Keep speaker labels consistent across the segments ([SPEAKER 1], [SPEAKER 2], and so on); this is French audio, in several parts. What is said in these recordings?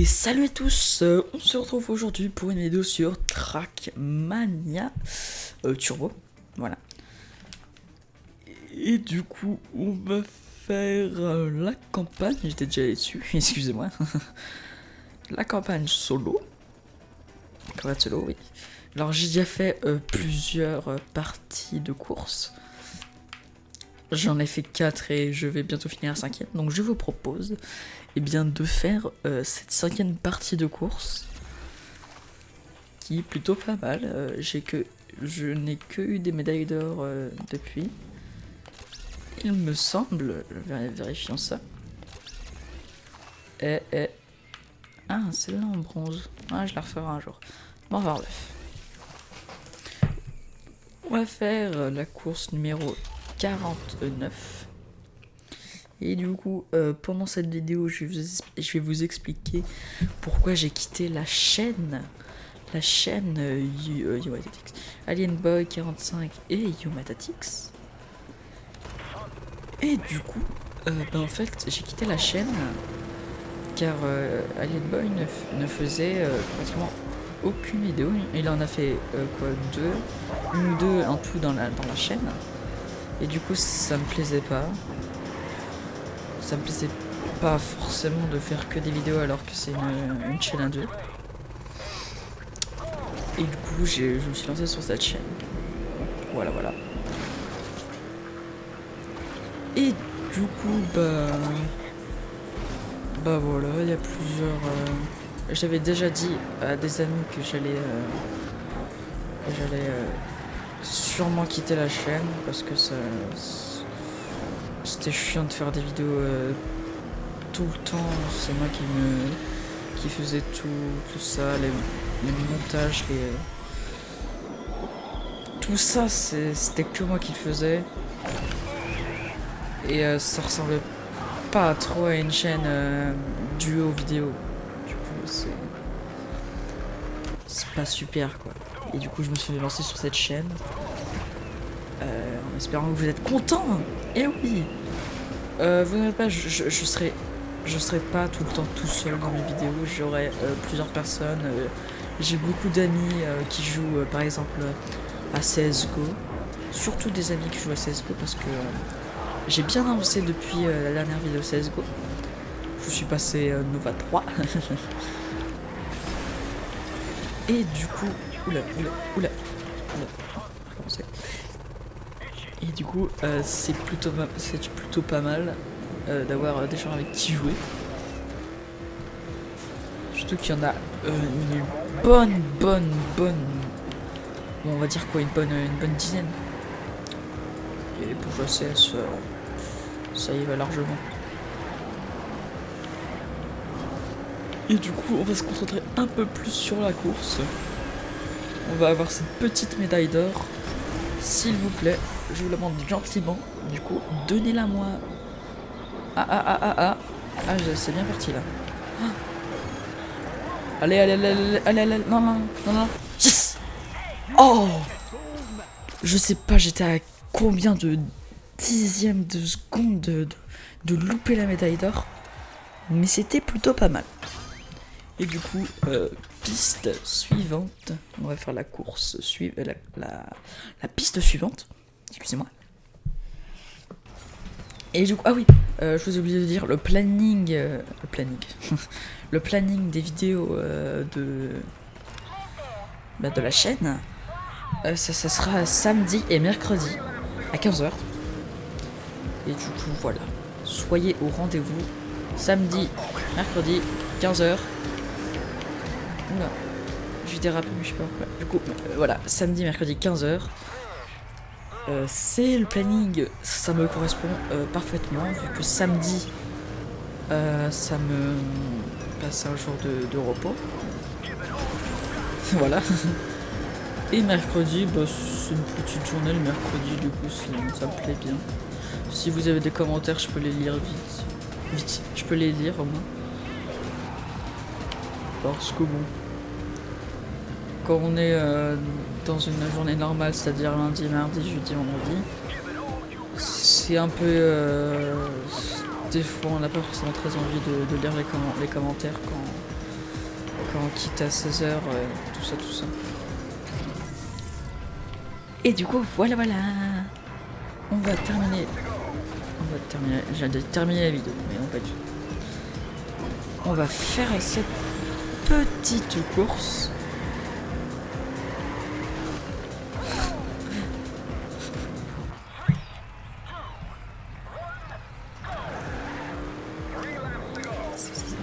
[SPEAKER 1] Salut à tous, on se retrouve aujourd'hui pour une vidéo sur Trackmania Turbo, voilà. Et du coup, on va faire la campagne, j'étais déjà dessus, excusez-moi. La campagne solo. Campagne solo, oui. Alors j'ai déjà fait plusieurs parties de course. J'en ai fait 4 et je vais bientôt finir la 5ème, donc je vous propose de faire cette 5ème partie de course qui est plutôt pas mal. Je n'ai que eu des médailles d'or depuis, il me semble, vérifions ça. Ah, celle-là en bronze, ah, je la referai un jour. Bon, enfin bref. On va faire la course numéro 49. Et du coup, pendant cette vidéo, je vais vous expliquer pourquoi j'ai quitté la chaîne Yomatatix, Alien Boy 45 et Yomatatix. Et du coup, en fait, j'ai quitté la chaîne car Alien Boy ne faisait pratiquement aucune vidéo. Il en a fait une ou deux en tout dans la chaîne. Et du coup, ça me plaisait pas. Ça me plaisait pas forcément de faire que des vidéos alors que c'est une chaîne à deux. Et du coup, je me suis lancé sur cette chaîne. Voilà. Et du coup, bah voilà, il y a plusieurs... J'avais déjà dit à des amis que j'allais sûrement quitter la chaîne parce que c'était chiant de faire des vidéos tout le temps. C'est moi qui faisais tout ça, les montages, tout ça, c'était que moi qui le faisais. Et ça ressemblait pas trop à une chaîne duo vidéo. Du coup, c'est pas super quoi. Et du coup, je me suis lancé sur cette chaîne en espérant que vous êtes contents. Et oui, vous n'êtes pas, je serai pas tout le temps tout seul dans mes vidéos. J'aurai plusieurs personnes. J'ai beaucoup d'amis qui jouent par exemple à CSGO. Surtout des amis qui jouent à CSGO parce que j'ai bien avancé depuis la dernière vidéo CSGO. Je suis passé Nova 3. Et du coup... Oula. Et du coup, c'est plutôt pas mal d'avoir des gens avec qui jouer. Surtout qu'il y en a une bonne... Bon, on va dire quoi, une bonne dizaine. Et pour jouer à CS, ça y va largement. Et du coup, on va se concentrer un peu plus sur la course. On va avoir cette petite médaille d'or. S'il vous plaît, je vous la demande gentiment. Du coup, donnez-la moi. Ah, c'est bien parti là. Ah. Allez. Non. Yes! Oh! Je sais pas, j'étais à combien de dixièmes de seconde de louper la médaille d'or. Mais c'était plutôt pas mal. Et du coup, piste suivante. On va faire la course la piste suivante. Excusez-moi. Et du coup, ah oui, je vous ai oublié de dire le planning. Le planning des vidéos de la chaîne. Ça sera samedi et mercredi à 15h. Et du coup, voilà. Soyez au rendez-vous. Samedi, mercredi, 15h. Oula, j'ai dérapé, mais je sais pas pourquoi. Du coup, voilà, samedi, mercredi, 15h. C'est le planning, ça me correspond parfaitement, vu que samedi, ça me passe un jour de repos. Voilà. Et mercredi, c'est une petite journée le mercredi, du coup, ça me plaît bien. Si vous avez des commentaires, je peux les lire vite. Je peux les lire au moins. Parce que bon, quand on est dans une journée normale, c'est-à-dire lundi, mardi, jeudi, vendredi, c'est un peu... des fois, on n'a pas forcément très envie de lire les commentaires quand on quitte à 16h, tout ça, tout ça. Et du coup, voilà. On va terminer. J'ai terminé la vidéo, mais non pas du tout. On va faire cette petite course.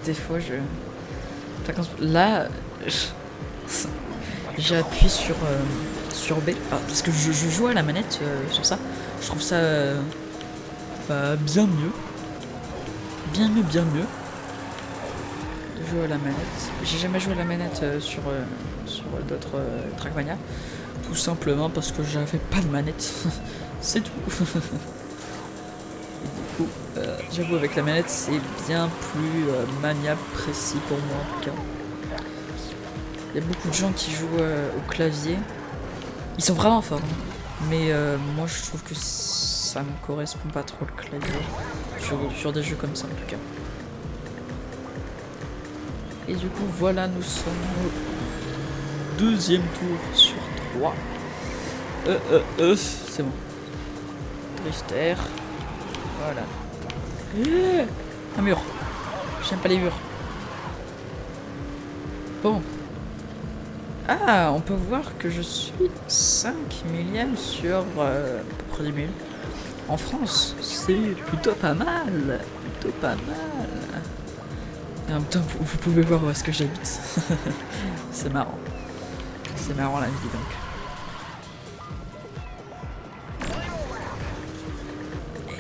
[SPEAKER 1] Des fois, là, j'appuie sur B parce que je joue à la manette sur ça. Je trouve ça bien mieux. Bien mieux de jouer à la manette. J'ai jamais joué à la manette sur d'autres Trackmania. Tout simplement parce que j'avais pas de manette. C'est tout. Et du coup, j'avoue, avec la manette, c'est bien plus maniable, précis pour moi en tout cas. Il y a beaucoup de gens qui jouent au clavier. Ils sont vraiment forts. Mais moi, je trouve que ça me correspond pas trop le clavier. Sur des jeux comme ça en tout cas. Et du coup, voilà, nous sommes au deuxième tour sur 3. C'est bon. Drifter. Voilà. Un mur. J'aime pas les murs. Bon. Ah, on peut voir que je suis 5 millième sur près 10 000. En France, c'est plutôt pas mal. Plutôt pas mal. Et en même temps, vous pouvez voir où est-ce que j'habite. C'est marrant. C'est marrant la vie donc.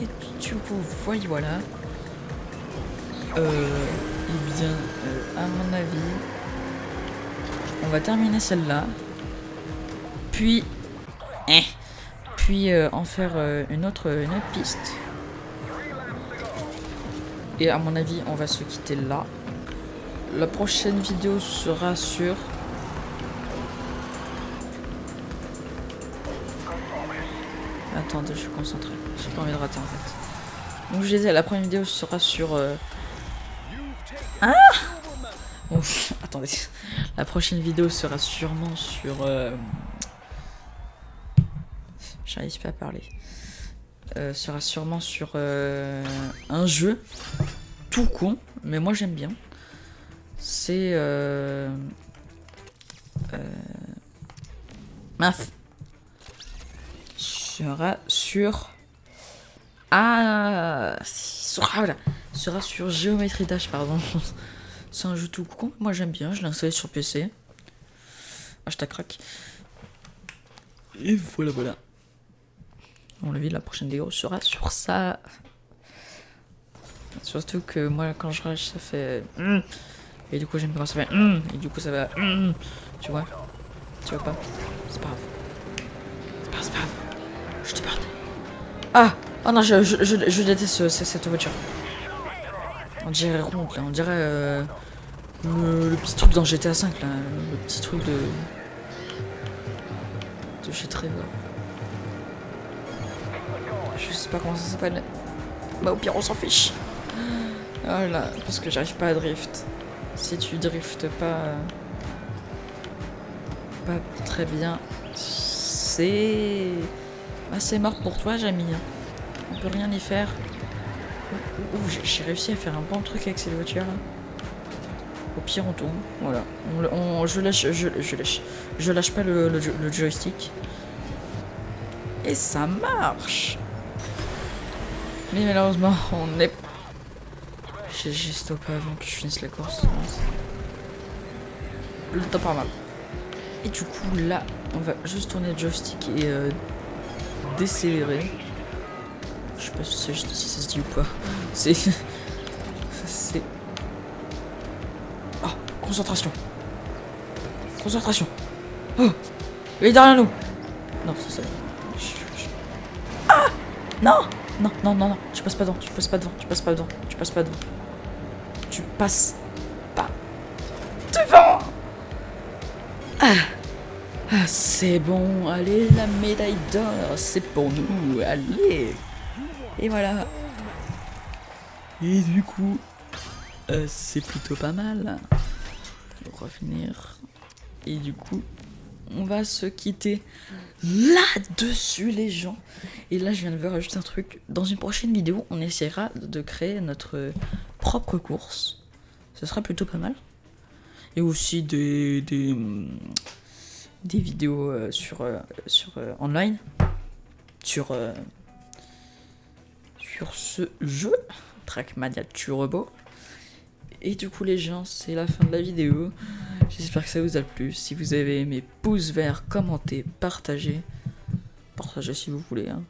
[SPEAKER 1] Et du coup, voilà. Eh bien, à mon avis, on va terminer celle-là. Puis en faire une autre piste. Et à mon avis, on va se quitter là. La prochaine vidéo sera sur... Attendez, je suis concentré. J'ai pas envie de rater en fait. Donc je disais, la première vidéo sera sur... Ah bon, attendez. La prochaine vidéo sera sûrement sur... J'arrive pas à parler. Sera sûrement sur un jeu tout con, mais moi j'aime bien. C'est mince. Sera sur sera sur Geometry Dash, pardon. C'est un jeu tout con, moi j'aime bien, je l'ai installé sur PC. Hashtag crack. Et voilà. On l'a vu, la prochaine vidéo sera sur ça. Surtout que moi, quand je rage, ça fait... Et du coup, j'aime quand ça fait... Et du coup, ça va... Tu vois? Tu vois pas? C'est pas grave. C'est pas grave. Je te parle. Ah! Oh non, je déteste cette voiture. On dirait ronde, là. On dirait... le petit truc dans GTA 5, là. Le petit truc de chez Trevor. Je sais pas comment ça s'appelle. Bah au pire on s'en fiche. Voilà, parce que j'arrive pas à drift. Si tu driftes pas très bien, c'est... Bah c'est mort pour toi, Jamie. On peut rien y faire. J'ai réussi à faire un bon truc avec cette voiture là. Au pire on tourne, voilà. Je lâche pas le joystick. Et ça marche. Mais malheureusement, on est... J'ai stoppé avant que je finisse la course. Le temps pas mal. Et du coup, là, on va juste tourner le joystick et décélérer. Je sais pas si ça se dit ou pas. C'est... Oh, concentration. Concentration. Oh, il est derrière nous. Non, c'est ça. Ah non. Non, tu passes pas devant, tu passes pas devant. Tu passes pas devant. Ah, c'est bon, allez, la médaille d'or, c'est pour nous, allez. Et voilà. Et du coup, c'est plutôt pas mal. revenir. Et du coup, on va se quitter là-dessus, les gens. Et là, je viens de voir rajouter un truc. Dans une prochaine vidéo, on essaiera de créer notre propre course. Ce sera plutôt pas mal. Et aussi des vidéos sur online. Sur ce jeu. Trackmania Turbo. Et du coup, les gens, c'est la fin de la vidéo. J'espère que ça vous a plu. Si vous avez aimé, pouce vert, commentez, partagez. Partagez si vous voulez. Hein.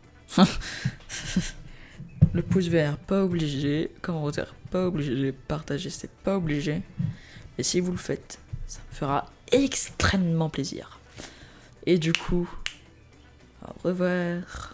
[SPEAKER 1] Le pouce vert, pas obligé. Commentaire, pas obligé. Partager, c'est pas obligé. Et si vous le faites, ça me fera extrêmement plaisir. Et du coup, au revoir.